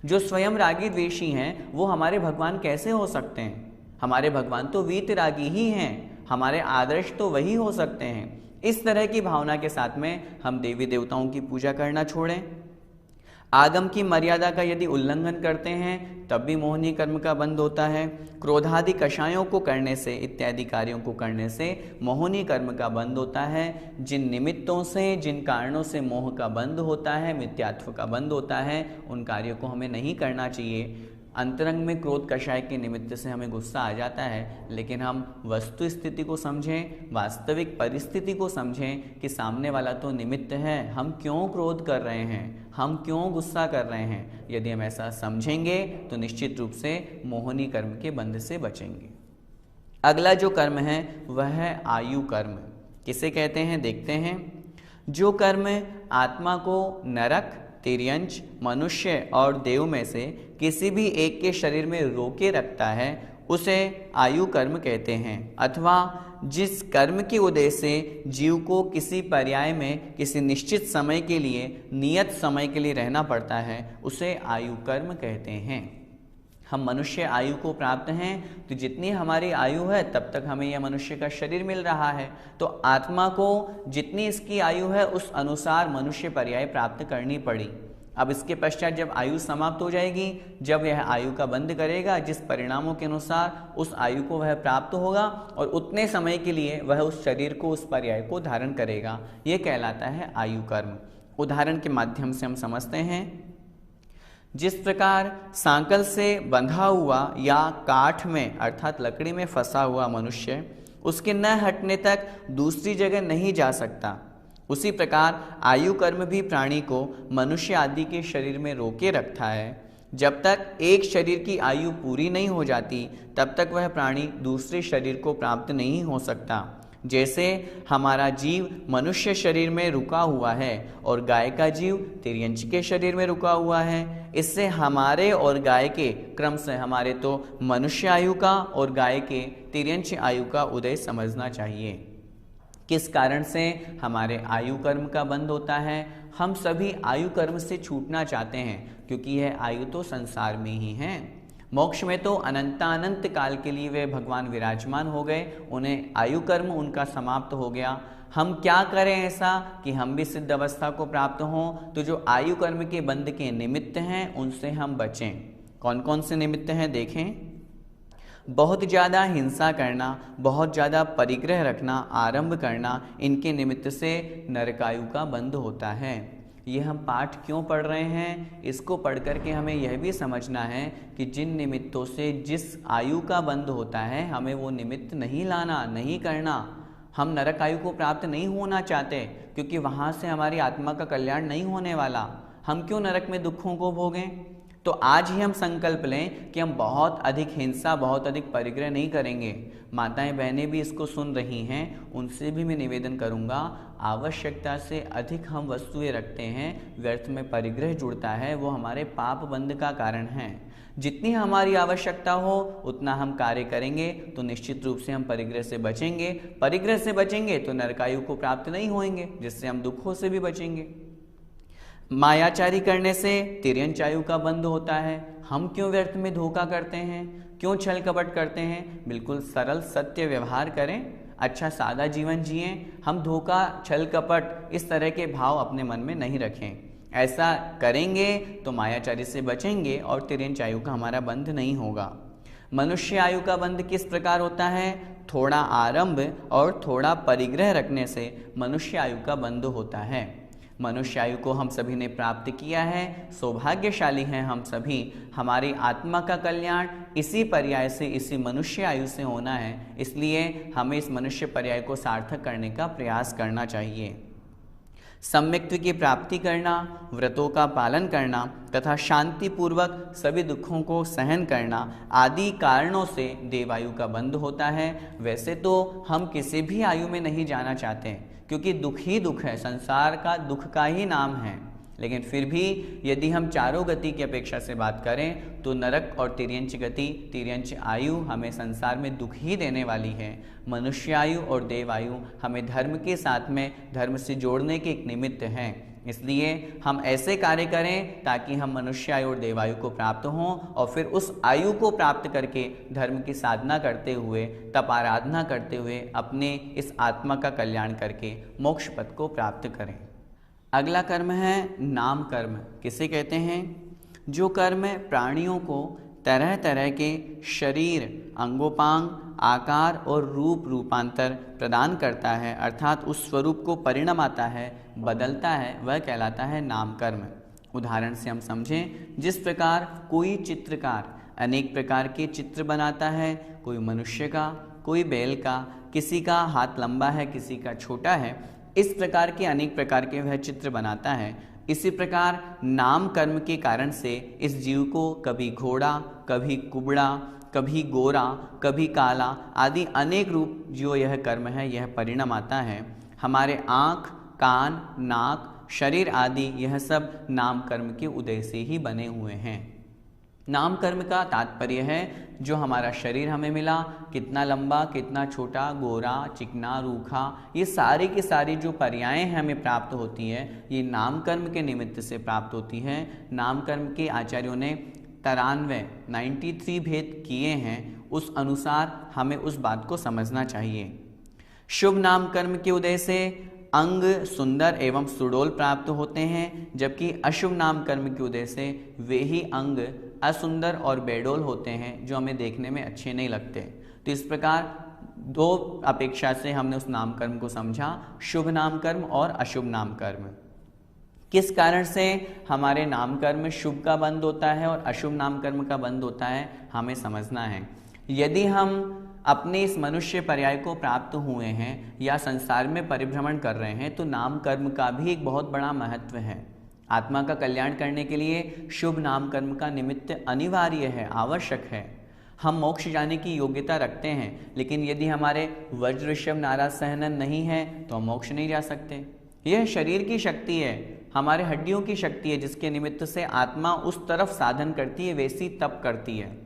जो स्वयं रागी द्वेषी हैं वो हमारे भगवान कैसे हो सकते हैं? हमारे भगवान तो वीतरागी ही हैं, हमारे आदर्श तो वही हो सकते हैं। इस तरह की भावना के साथ में हम देवी देवताओं की पूजा करना छोड़ें। आगम की मर्यादा का यदि उल्लंघन करते हैं तब भी मोहनीय कर्म का बंध होता है। क्रोधादि कषायों को करने से, इत्यादि कार्यों को करने से मोहनीय कर्म का बंध होता है। जिन निमित्तों से, जिन कारणों से मोह का बंध होता है, मिथ्यात्व का बंध होता है, उन कार्यों को हमें नहीं करना चाहिए। अंतरंग में क्रोध कषाय के निमित्त से हमें गुस्सा आ जाता है, लेकिन हम वस्तु स्थिति को समझें, वास्तविक परिस्थिति को समझें कि सामने वाला तो निमित्त है, हम क्यों क्रोध कर रहे हैं, हम क्यों गुस्सा कर रहे हैं। यदि हम ऐसा समझेंगे तो निश्चित रूप से मोहिनी कर्म के बंध से बचेंगे। अगला जो कर्म है वह है आयु कर्म। किसे कहते हैं देखते हैं। जो कर्म आत्मा को नरक, तिर्यंच, मनुष्य और देव में से किसी भी एक के शरीर में रोके रखता है उसे आयु कर्म कहते हैं। अथवा जिस कर्म के उदय से जीव को किसी पर्याय में किसी निश्चित समय के लिए, नियत समय के लिए रहना पड़ता है उसे आयु कर्म कहते हैं। हम मनुष्य आयु को प्राप्त हैं तो जितनी हमारी आयु है तब तक हमें यह मनुष्य का शरीर मिल रहा है, तो आत्मा को जितनी इसकी आयु है उस अनुसार मनुष्य पर्याय प्राप्त करनी पड़ी। अब इसके पश्चात जब आयु समाप्त हो जाएगी, जब यह आयु का बंध करेगा, जिस परिणामों के अनुसार उस आयु को वह प्राप्त होगा और उतने समय के लिए वह उस शरीर को, उस पर्याय को धारण करेगा, यह कहलाता है आयु कर्म। उदाहरण के माध्यम से हम समझते हैं। जिस प्रकार सांकल से बंधा हुआ या काठ में अर्थात लकड़ी में फंसा हुआ मनुष्य उसके न हटने तक दूसरी जगह नहीं जा सकता, उसी प्रकार आयु कर्म भी प्राणी को मनुष्य आदि के शरीर में रोके रखता है। जब तक एक शरीर की आयु पूरी नहीं हो जाती तब तक वह प्राणी दूसरे शरीर को प्राप्त नहीं हो सकता। जैसे हमारा जीव मनुष्य शरीर में रुका हुआ है और गाय का जीव तिर्यंच के शरीर में रुका हुआ है, इससे हमारे और गाय के क्रम से हमारे तो मनुष्य आयु का और गाय के तिर्यंच आयु का उदय समझना चाहिए। किस कारण से हमारे आयु कर्म का बंध होता है? हम सभी आयु कर्म से छूटना चाहते हैं क्योंकि यह आयु तो संसार में ही है। मोक्ष में तो अनंतानंत काल के लिए वे भगवान विराजमान हो गए, उन्हें आयु कर्म उनका समाप्त हो गया। हम क्या करें ऐसा कि हम भी सिद्ध अवस्था को प्राप्त हों? तो जो आयु कर्म के बंध के निमित्त हैं उनसे हम बचें। कौन कौन से निमित्त हैं देखें। बहुत ज़्यादा हिंसा करना, बहुत ज़्यादा परिग्रह रखना, आरंभ करना, इनके निमित्त से नरकायु का बंध होता है। ये हम पाठ क्यों पढ़ रहे हैं? इसको पढ़ करके हमें यह भी समझना है कि जिन निमित्तों से जिस आयु का बंध होता है हमें वो निमित्त नहीं लाना, नहीं करना। हम नरक आयु को प्राप्त नहीं होना चाहते क्योंकि वहाँ से हमारी आत्मा का कल्याण नहीं होने वाला। हम क्यों नरक में दुखों को भोगें? तो आज ही हम संकल्प लें कि हम बहुत अधिक हिंसा, बहुत अधिक परिग्रह नहीं करेंगे। माताएं बहनें भी इसको सुन रही हैं, उनसे भी मैं निवेदन करूंगा, आवश्यकता से अधिक हम वस्तुएं रखते हैं, व्यर्थ में परिग्रह जुड़ता है, वो हमारे पाप बंध का कारण है। जितनी हमारी आवश्यकता हो उतना हम कार्य करेंगे तो निश्चित रूप से हम परिग्रह से बचेंगे। परिग्रह से बचेंगे तो नरकायु को प्राप्त नहीं होंगे, जिससे हम दुखों से भी बचेंगे। मायाचारी करने से तिर्यंच आयु का बंध होता है। हम क्यों व्यर्थ में धोखा करते हैं? क्यों छल कपट करते हैं? बिल्कुल सरल सत्य व्यवहार करें, अच्छा सादा जीवन जिएं। हम धोखा, छल कपट इस तरह के भाव अपने मन में नहीं रखें। ऐसा करेंगे तो मायाचारी से बचेंगे और तिर्यंच आयु का हमारा बंध नहीं होगा। मनुष्य आयु का बंध किस प्रकार होता है? थोड़ा आरंभ और थोड़ा परिग्रह रखने से मनुष्य आयु का बंध होता है। मनुष्य आयु को हम सभी ने प्राप्त किया है, सौभाग्यशाली हैं हम सभी। हमारी आत्मा का कल्याण इसी पर्याय से, इसी मनुष्य आयु से होना है, इसलिए हमें इस मनुष्य पर्याय को सार्थक करने का प्रयास करना चाहिए। सम्यक्त्व की प्राप्ति करना, व्रतों का पालन करना तथा शांति पूर्वक सभी दुखों को सहन करना आदि कारणों से देवायु का बंध होता है। वैसे तो हम किसी भी आयु में नहीं जाना चाहते क्योंकि दुख ही दुख है, संसार का दुख का ही नाम है। लेकिन फिर भी यदि हम चारों गति की अपेक्षा से बात करें तो नरक और तिर्यंच गति, तिर्यंच आयु हमें संसार में दुख ही देने वाली है। मनुष्य आयु और देव आयु हमें धर्म के साथ में, धर्म से जोड़ने के एक निमित्त हैं। इसलिए हम ऐसे कार्य करें ताकि हम मनुष्य आयु और देवायु को प्राप्त हों और फिर उस आयु को प्राप्त करके धर्म की साधना करते हुए, तप आराधना करते हुए अपने इस आत्मा का कल्याण करके मोक्ष पद को प्राप्त करें। अगला कर्म है नाम कर्म। किसे कहते हैं? जो कर्म प्राणियों को तरह तरह के शरीर, अंगोपांग, आकार और रूप रूपांतर प्रदान करता है, अर्थात उस स्वरूप को परिणाम आता है, बदलता है, वह कहलाता है नाम कर्म। उदाहरण से हम समझें, जिस प्रकार कोई चित्रकार अनेक प्रकार के चित्र बनाता है, कोई मनुष्य का, कोई बैल का, किसी का हाथ लंबा है, किसी का छोटा है। इस प्रकार के अनेक प्रकार के वह चित्र बनाता है। इसी प्रकार नाम कर्म के कारण से इस जीव को कभी घोड़ा, कभी कुबड़ा, कभी गोरा, कभी काला आदि अनेक रूप जो यह कर्म है यह परिणाम आता है। हमारे आँख, कान, नाक, शरीर आदि यह सब नाम कर्म के उदय से ही बने हुए हैं। नाम कर्म का तात्पर्य है जो हमारा शरीर हमें मिला, कितना लंबा, कितना छोटा, गोरा, चिकना, रूखा, ये सारी की सारी जो पर्यायें हमें प्राप्त होती है ये नाम कर्म के निमित्त से प्राप्त होती है। नाम कर्म के आचार्यों ने 93 भेद किए हैं, उस अनुसार हमें उस बात को समझना चाहिए। शुभ नाम कर्म के उदय से अंग सुंदर एवं सुडौल प्राप्त होते हैं, जबकि अशुभ नाम कर्म के उदय से वे ही अंग असुंदर और बेडौल होते हैं जो हमें देखने में अच्छे नहीं लगते। तो इस प्रकार दो अपेक्षा से हमने उस नाम कर्म को समझा, शुभ नाम कर्म और अशुभ नाम कर्म। किस कारण से हमारे नाम कर्म शुभ का बंध होता है और अशुभ नाम कर्म का बंध होता है हमें समझना है। यदि हम अपने इस मनुष्य पर्याय को प्राप्त हुए हैं या संसार में परिभ्रमण कर रहे हैं तो नाम कर्म का भी एक बहुत बड़ा महत्व है। आत्मा का कल्याण करने के लिए शुभ नाम कर्म का निमित्त अनिवार्य है, आवश्यक है। हम मोक्ष जाने की योग्यता रखते हैं, लेकिन यदि हमारे वज्र ऋषभ नाराज सहनन नहीं है तो हम मोक्ष नहीं जा सकते। यह शरीर की शक्ति है, हमारे हड्डियों की शक्ति है, जिसके निमित्त से आत्मा उस तरफ साधन करती है, वैसी तप करती है।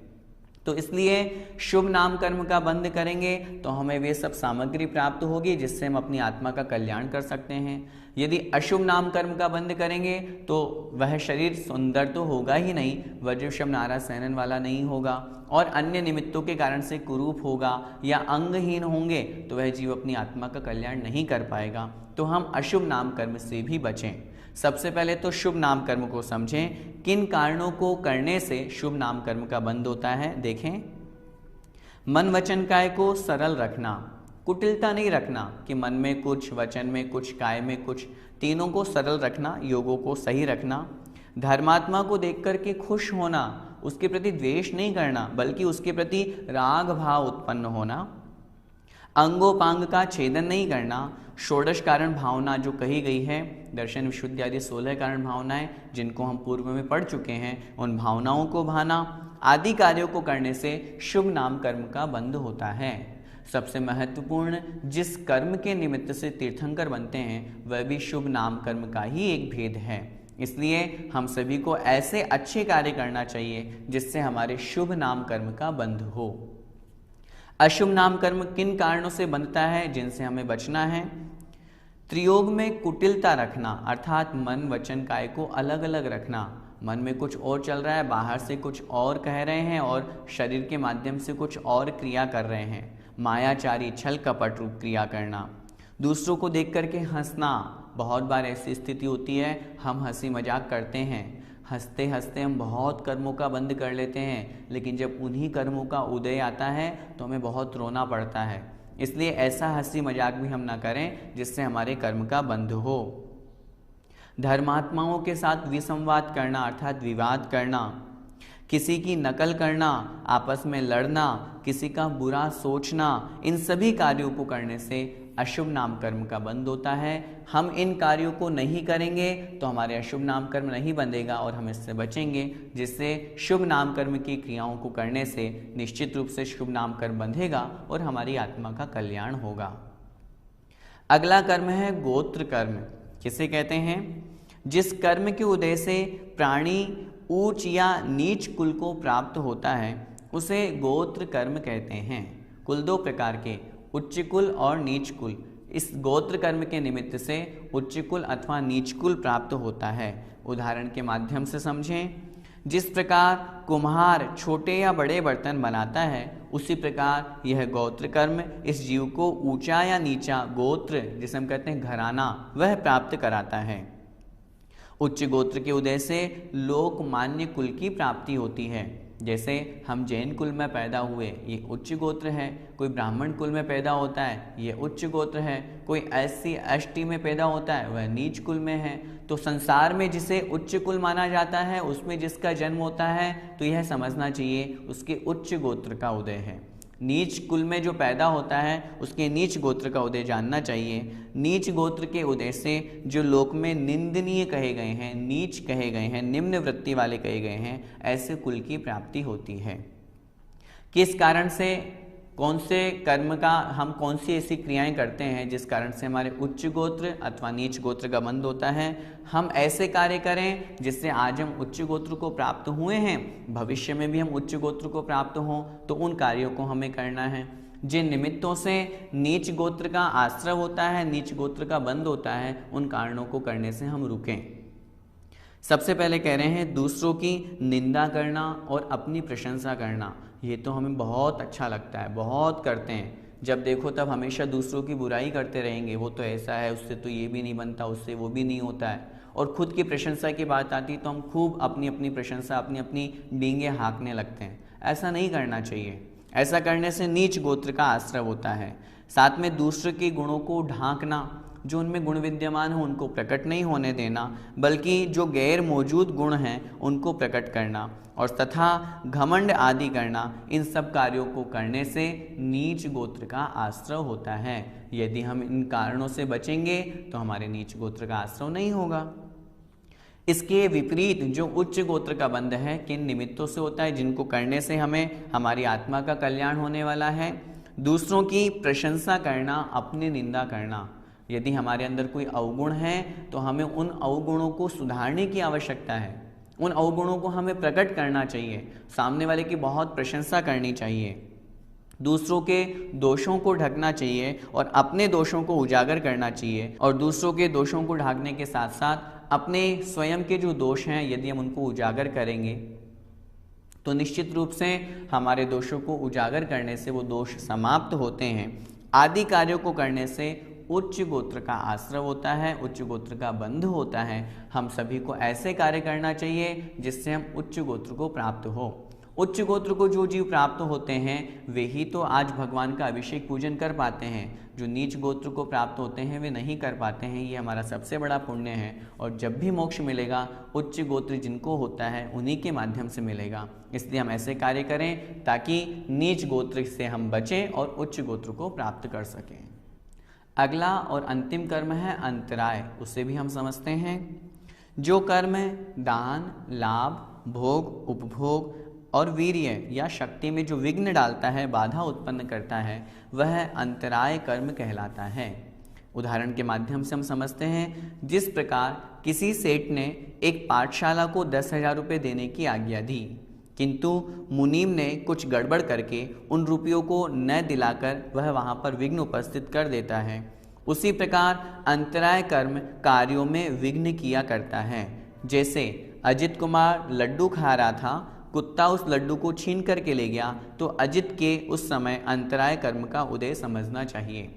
तो इसलिए शुभ नाम कर्म का बंध करेंगे तो हमें वे सब सामग्री प्राप्त होगी जिससे हम अपनी आत्मा का कल्याण कर सकते हैं। यदि अशुभ नाम कर्म का बंध करेंगे तो वह शरीर सुंदर तो होगा ही नहीं, वज्र ऋषभ नाराज सहनन वाला नहीं होगा और अन्य निमित्तों के कारण से कुरूप होगा या अंगहीन होंगे तो वह जीव अपनी आत्मा का कल्याण नहीं कर पाएगा। तो हम अशुभ नाम कर्म से भी बचें। सबसे पहले तो शुभ नाम कर्म को समझें, किन कारणों को करने से शुभ नाम कर्म का बंध होता है। देखें, मन वचन काय को सरल रखना, कुटिलता नहीं रखना कि मन में कुछ, वचन में कुछ, काय में कुछ, तीनों को सरल रखना, योगों को सही रखना। धर्मात्मा को देख करके खुश होना, उसके प्रति द्वेष नहीं करना बल्कि उसके प्रति राग भाव उत्पन्न होना। अंगोपांग का छेदन नहीं करना। षोडश कारण भावना जो कही गई है, दर्शन विशुद्धि आदि 16 कारण भावनाएं जिनको हम पूर्व में पढ़ चुके हैं, उन भावनाओं को भाना आदि कार्यों को करने से शुभ नाम कर्म का बंध होता है। सबसे महत्वपूर्ण जिस कर्म के निमित्त से तीर्थंकर बनते हैं वह भी शुभ नाम कर्म का ही एक भेद है। इसलिए हम सभी को ऐसे अच्छे कार्य करना चाहिए जिससे हमारे शुभ नाम कर्म का बंध हो। अशुभ नाम कर्म किन कारणों से बंधता है, जिनसे हमें बचना है। त्रियोग में कुटिलता रखना, अर्थात मन वचन काय को अलग अलग रखना। मन में कुछ और चल रहा है, बाहर से कुछ और कह रहे हैं और शरीर के माध्यम से कुछ और क्रिया कर रहे हैं। मायाचारी छल कपट रूप क्रिया करना। दूसरों को देख करके हंसना, बहुत बार ऐसी स्थिति होती है हम हंसी मजाक करते हैं, हंसते हंसते हम बहुत कर्मों का बंध कर लेते हैं, लेकिन जब उन्हीं कर्मों का उदय आता है तो हमें बहुत रोना पड़ता है। इसलिए ऐसा हंसी मजाक भी हम ना करें जिससे हमारे कर्म का बंध हो। धर्मात्माओं के साथ विसंवाद करना अर्थात विवाद करना, किसी की नकल करना, आपस में लड़ना, किसी का बुरा सोचना, इन सभी कार्यों को करने से अशुभ नाम कर्म का बंध होता है। हम इन कार्यों को नहीं करेंगे तो हमारे अशुभ नाम कर्म नहीं बंधेगा और हम इससे बचेंगे, जिससे शुभ नाम कर्म की क्रियाओं को करने से निश्चित रूप से शुभ नाम कर्म बंधेगा और हमारी आत्मा का कल्याण होगा। अगला कर्म है गोत्र कर्म। किसे कहते हैं? जिस कर्म के उदय से प्राणी ऊंच या नीच कुल को प्राप्त होता है उसे गोत्र कर्म कहते हैं। कुल दो प्रकार के, उच्च कुल और नीच कुल। इस गोत्र कर्म के निमित्त से उच्च कुल अथवा नीच कुल प्राप्त होता है। उदाहरण के माध्यम से समझें। जिस प्रकार कुम्हार छोटे या बड़े बर्तन बनाता है उसी प्रकार यह गोत्र कर्म इस जीव को ऊंचा या नीचा गोत्र, जिसे हम कहते हैं घराना, वह प्राप्त कराता है। उच्च गोत्र के उदय से लोकमान्य कुल की प्राप्ति होती है। जैसे हम जैन कुल में पैदा हुए, ये उच्च गोत्र है। कोई ब्राह्मण कुल में पैदा होता है, ये उच्च गोत्र है। कोई SC ST में पैदा होता है, वह नीच कुल में है। तो संसार में जिसे उच्च कुल माना जाता है, उसमें जिसका जन्म होता है, तो यह समझना चाहिए उसके उच्च गोत्र का उदय है। नीच कुल में जो पैदा होता है, उसके नीच गोत्र का उदय जानना चाहिए। नीच गोत्र के उदय से जो लोक में निंदनीय कहे गए हैं, नीच कहे गए हैं, निम्न वृत्ति वाले कहे गए हैं, ऐसे कुल की प्राप्ति होती है। किस कारण से, कौन से कर्म का, हम कौन सी ऐसी क्रियाएं करते हैं जिस कारण से हमारे उच्च गोत्र अथवा नीच गोत्र का बंध होता है। हम ऐसे कार्य करें जिससे आज हम उच्च गोत्र को प्राप्त हुए हैं, भविष्य में भी हम उच्च गोत्र को प्राप्त हों, तो उन कार्यों को हमें करना है। जिन निमित्तों से नीच गोत्र का आश्रय होता है, नीच गोत्र का बंध होता है, उन कारणों को करने से हम रुकें। सबसे पहले कह रहे हैं दूसरों की निंदा करना और अपनी प्रशंसा करना। ये तो हमें बहुत अच्छा लगता है, बहुत करते हैं। जब देखो तब हमेशा दूसरों की बुराई करते रहेंगे, वो तो ऐसा है, उससे तो ये भी नहीं बनता, उससे वो भी नहीं होता है। और खुद की प्रशंसा की बात आती तो हम खूब अपनी अपनी प्रशंसा, अपनी अपनी डींगे हाँकने लगते हैं। ऐसा नहीं करना चाहिए। ऐसा करने से नीच गोत्र का आश्रय होता है। साथ में दूसरे के गुणों को ढांकना, जो उनमें गुण विद्यमान हो उनको प्रकट नहीं होने देना, बल्कि जो गैर मौजूद गुण हैं उनको प्रकट करना, और तथा घमंड आदि करना, इन सब कार्यों को करने से नीच गोत्र का आश्रय होता है। यदि हम इन कारणों से बचेंगे तो हमारे नीच गोत्र का आश्रय नहीं होगा। इसके विपरीत जो उच्च गोत्र का बंध है, किन निमित्तों से होता है, जिनको करने से हमें हमारी आत्मा का कल्याण होने वाला है। दूसरों की प्रशंसा करना, अपनी निंदा करना। यदि हमारे अंदर कोई अवगुण है तो हमें उन अवगुणों को सुधारने की आवश्यकता है। उन अवगुणों को हमें प्रकट करना चाहिए, सामने वाले की बहुत प्रशंसा करनी चाहिए, दूसरों के दोषों को ढकना चाहिए और अपने दोषों को उजागर करना चाहिए। और दूसरों के दोषों को ढकने के साथ साथ अपने स्वयं के जो दोष हैं, यदि हम उनको उजागर करेंगे तो निश्चित रूप से हमारे दोषों को उजागर करने से वो दोष समाप्त होते हैं। आदि कार्यों को करने से उच्च गोत्र का आश्रय होता है, उच्च गोत्र का बंध होता है। हम सभी को ऐसे कार्य करना चाहिए जिससे हम उच्च गोत्र को प्राप्त हो। उच्च गोत्र को जो जीव प्राप्त होते हैं वे ही तो आज भगवान का अभिषेक पूजन कर पाते हैं। जो नीच गोत्र को प्राप्त होते हैं वे नहीं कर पाते हैं। ये हमारा सबसे बड़ा पुण्य है। और जब भी मोक्ष मिलेगा, उच्च गोत्र जिनको होता है उन्हीं के माध्यम से मिलेगा। इसलिए हम ऐसे कार्य करें ताकि नीच गोत्र से हम बचें और उच्च गोत्र को प्राप्त कर सकें। अगला और अंतिम कर्म है अंतराय। उसे भी हम समझते हैं। जो कर्म दान, लाभ, भोग, उपभोग और वीर्य या शक्ति में जो विघ्न डालता है, बाधा उत्पन्न करता है, वह अंतराय कर्म कहलाता है। उदाहरण के माध्यम से हम समझते हैं। जिस प्रकार किसी सेठ ने एक पाठशाला को 10,000 रुपये देने की आज्ञा दी, किंतु मुनीम ने कुछ गड़बड़ करके उन रुपयों को न दिलाकर वह वहाँ पर विघ्न उपस्थित कर देता है, उसी प्रकार अंतराय कर्म कार्यों में विघ्न किया करता है। जैसे अजित कुमार लड्डू खा रहा था, कुत्ता उस लड्डू को छीन करके ले गया, तो अजित के उस समय अंतराय कर्म का उदय समझना चाहिए।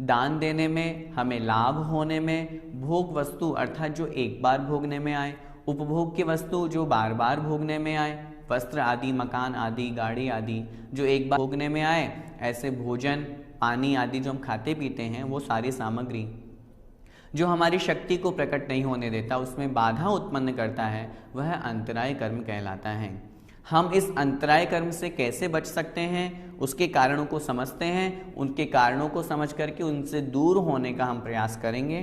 दान देने में, हमें लाभ होने में, भोग वस्तु अर्थात जो एक बार भोगने में आए, उपभोग की वस्तु जो बार बार भोगने में आए, वस्त्र आदि, मकान आदि, गाड़ी आदि जो एक बार भोगने में आए, ऐसे भोजन, पानी आदि जो हम खाते पीते हैं, वो सारी सामग्री जो हमारी शक्ति को प्रकट नहीं होने देता, उसमें बाधा उत्पन्न करता है, वह अंतराय कर्म कहलाता है। हम इस अंतराय कर्म से कैसे बच सकते हैं, उसके कारणों को समझते हैं। उनके कारणों को समझ करके उनसे दूर होने का हम प्रयास करेंगे।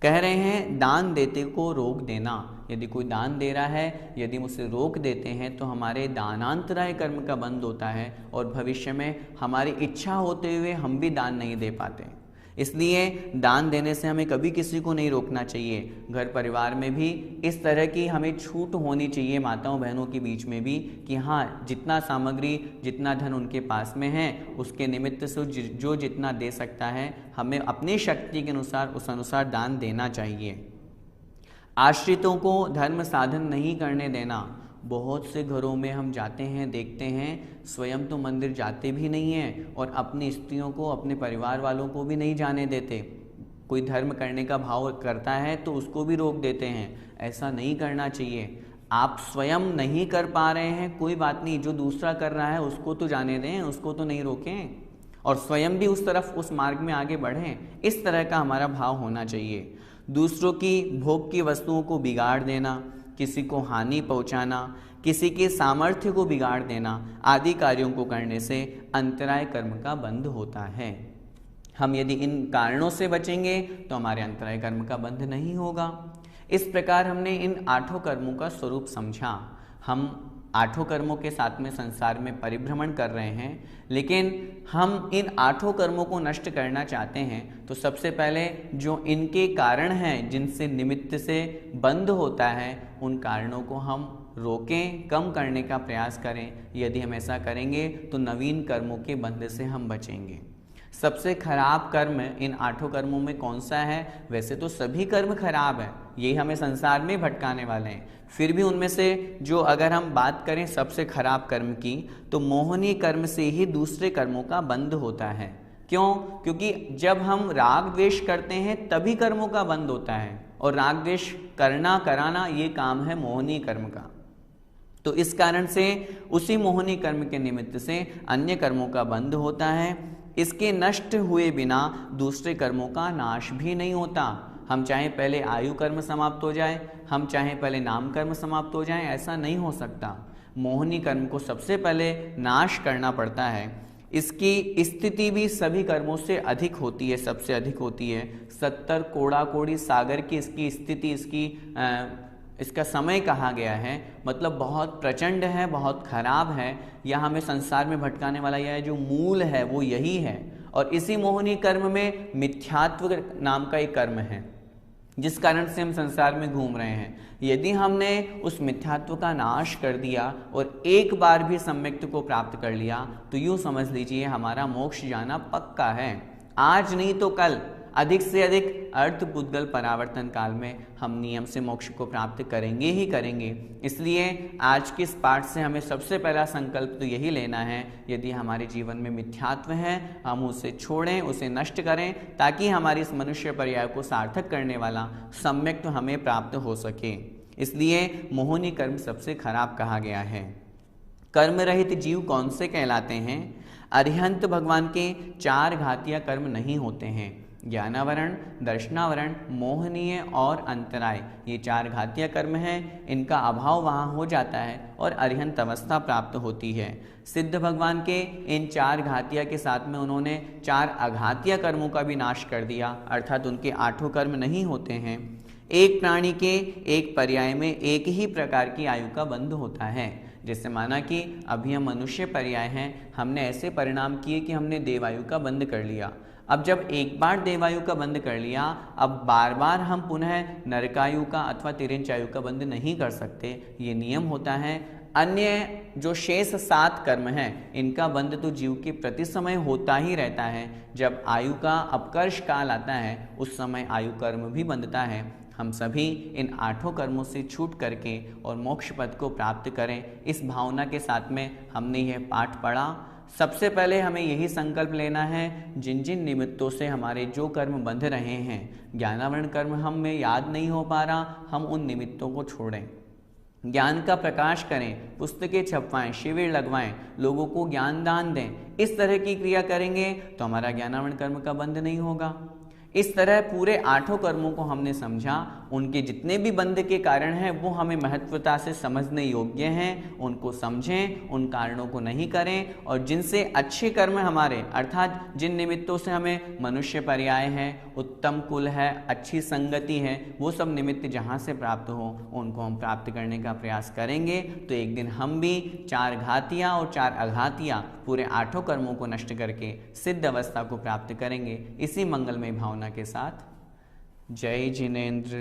कह रहे हैं दान देते को रोक देना। यदि कोई दान दे रहा है, यदि हम उसे रोक देते हैं तो हमारे दानांतराय कर्म का बंद होता है और भविष्य में हमारी इच्छा होते हुए हम भी दान नहीं दे पाते। इसलिए दान देने से हमें कभी किसी को नहीं रोकना चाहिए। घर परिवार में भी इस तरह की हमें छूट होनी चाहिए, माताओं बहनों के बीच में भी, कि हाँ, जितना सामग्री, जितना धन उनके पास में है, उसके निमित्त से जो जितना दे सकता है, हमें अपनी शक्ति के अनुसार उस अनुसार दान देना चाहिए। आश्रितों को धर्म साधन नहीं करने देना। बहुत से घरों में हम जाते हैं, देखते हैं, स्वयं तो मंदिर जाते भी नहीं हैं और अपनी स्त्रियों को, अपने परिवार वालों को भी नहीं जाने देते। कोई धर्म करने का भाव करता है तो उसको भी रोक देते हैं। ऐसा नहीं करना चाहिए। आप स्वयं नहीं कर पा रहे हैं, कोई बात नहीं, जो दूसरा कर रहा है उसको तो जाने दें, उसको तो नहीं रोकें, और स्वयं भी उस तरफ, उस मार्ग में आगे बढ़ें। इस तरह का हमारा भाव होना चाहिए। दूसरों की भोग की वस्तुओं को बिगाड़ देना, किसी को हानि पहुंचाना, किसी के सामर्थ्य को बिगाड़ देना आदि कार्यों को करने से अंतराय कर्म का बंध होता है। हम यदि इन कारणों से बचेंगे तो हमारे अंतराय कर्म का बंध नहीं होगा। इस प्रकार हमने इन 8 कर्मों का स्वरूप समझा। हम 8 कर्मों के साथ में संसार में परिभ्रमण कर रहे हैं, लेकिन हम इन 8 कर्मों को नष्ट करना चाहते हैं तो सबसे पहले जो इनके कारण हैं, जिनसे निमित्त से बंध होता है, उन कारणों को हम रोकें, कम करने का प्रयास करें। यदि हम ऐसा करेंगे तो नवीन कर्मों के बंध से हम बचेंगे। सबसे खराब कर्म इन 8 कर्मों में कौन सा है? वैसे तो सभी कर्म खराब है, यही हमें संसार में भटकाने वाले हैं। फिर भी उनमें से जो अगर हम बात करें सबसे खराब कर्म की, तो मोहनीय कर्म से ही दूसरे कर्मों का बंध होता है। क्यों? क्योंकि जब हम राग द्वेष करते हैं तभी कर्मों का बंध होता है, और राग द्वेष करना कराना ये काम है मोहनीय कर्म का। तो इस कारण से उसी मोहनीय कर्म के निमित्त से अन्य कर्मों का बंध होता है। इसके नष्ट हुए बिना दूसरे कर्मों का नाश भी नहीं होता। हम चाहे पहले आयु कर्म समाप्त हो जाए, हम चाहे पहले नाम कर्म समाप्त हो जाए, ऐसा नहीं हो सकता। मोहनीय कर्म को सबसे पहले नाश करना पड़ता है। इसकी स्थिति भी सभी कर्मों से अधिक होती है, सबसे अधिक होती है। 70 कोड़ा कोड़ी सागर की इसकी स्थिति, इसका समय कहा गया है, मतलब बहुत प्रचंड है, बहुत खराब है। यह हमें संसार में भटकाने वाला यह जो मूल है वो यही है। और इसी मोहनीय कर्म में मिथ्यात्व नाम का एक कर्म है, जिस कारण से हम संसार में घूम रहे हैं। यदि हमने उस मिथ्यात्व का नाश कर दिया और एक बार भी सम्यक्त को प्राप्त कर लिया, तो यूँ समझ लीजिए हमारा मोक्ष जाना पक्का है। आज नहीं तो कल अधिक से अधिक अर्थ पुद्गल परावर्तन काल में हम नियम से मोक्ष को प्राप्त करेंगे ही करेंगे। इसलिए आज के इस पाठ से हमें सबसे पहला संकल्प तो यही लेना है, यदि हमारे जीवन में मिथ्यात्व है हम उसे छोड़ें, उसे नष्ट करें, ताकि हमारी इस मनुष्य पर्याय को सार्थक करने वाला सम्यक तो हमें प्राप्त हो सके। इसलिए मोहनीय कर्म सबसे खराब कहा गया है। कर्म रहित जीव कौन से कहलाते हैं? अरिहंत भगवान के 4 घातीय कर्म नहीं होते हैं। ज्ञानावरण, दर्शनावरण, मोहनीय और अंतराय, ये 4 घातीय कर्म हैं। इनका अभाव वहाँ हो जाता है और अरिहंत अवस्था प्राप्त होती है। सिद्ध भगवान के इन 4 घातीय के साथ में उन्होंने 4 अघातीय कर्मों का भी नाश कर दिया, अर्थात उनके 8 कर्म नहीं होते हैं। एक प्राणी के एक पर्याय में एक ही प्रकार की आयु का बंध होता है। जैसे माना कि अभी हम मनुष्य पर्याय हैं, हमने ऐसे परिणाम किए कि हमने देवायु का बंध कर लिया। अब जब एक बार देवायु का बंध कर लिया, अब बार बार हम पुनः नरकायु का अथवा तिर्यंचायु का बंध नहीं कर सकते, ये नियम होता है। अन्य जो शेष 7 कर्म हैं, इनका बंध तो जीव के प्रति समय होता ही रहता है। जब आयु का अपकर्ष काल आता है, उस समय आयु कर्म भी बंधता है। हम सभी इन 8 कर्मों से छूट करके और मोक्ष पद को प्राप्त करें, इस भावना के साथ में हमने यह पाठ पढ़ा। सबसे पहले हमें यही संकल्प लेना है, जिन जिन निमित्तों से हमारे जो कर्म बंध रहे हैं, ज्ञानावरण कर्म हमें याद नहीं हो पा रहा, हम उन निमित्तों को छोड़ें, ज्ञान का प्रकाश करें, पुस्तकें छपवाएं, शिविर लगवाएं, लोगों को ज्ञान दान दें। इस तरह की क्रिया करेंगे तो हमारा ज्ञानावरण कर्म का बंध नहीं होगा। इस तरह पूरे 8 कर्मों को हमने समझा। उनके जितने भी बंध के कारण हैं वो हमें महत्वता से समझने योग्य हैं, उनको समझें, उन कारणों को नहीं करें। और जिनसे अच्छे कर्म हमारे, अर्थात जिन निमित्तों से हमें मनुष्य पर्याय है, उत्तम कुल है, अच्छी संगति है, वो सब निमित्त जहाँ से प्राप्त हो उनको हम प्राप्त करने का प्रयास करेंगे। तो एक दिन हम भी 4 घातियाँ और 4 अघातियाँ पूरे 8 कर्मों को नष्ट करके सिद्ध अवस्था को प्राप्त करेंगे। इसी मंगलमय भावना के साथ जय जिनेन्द्र।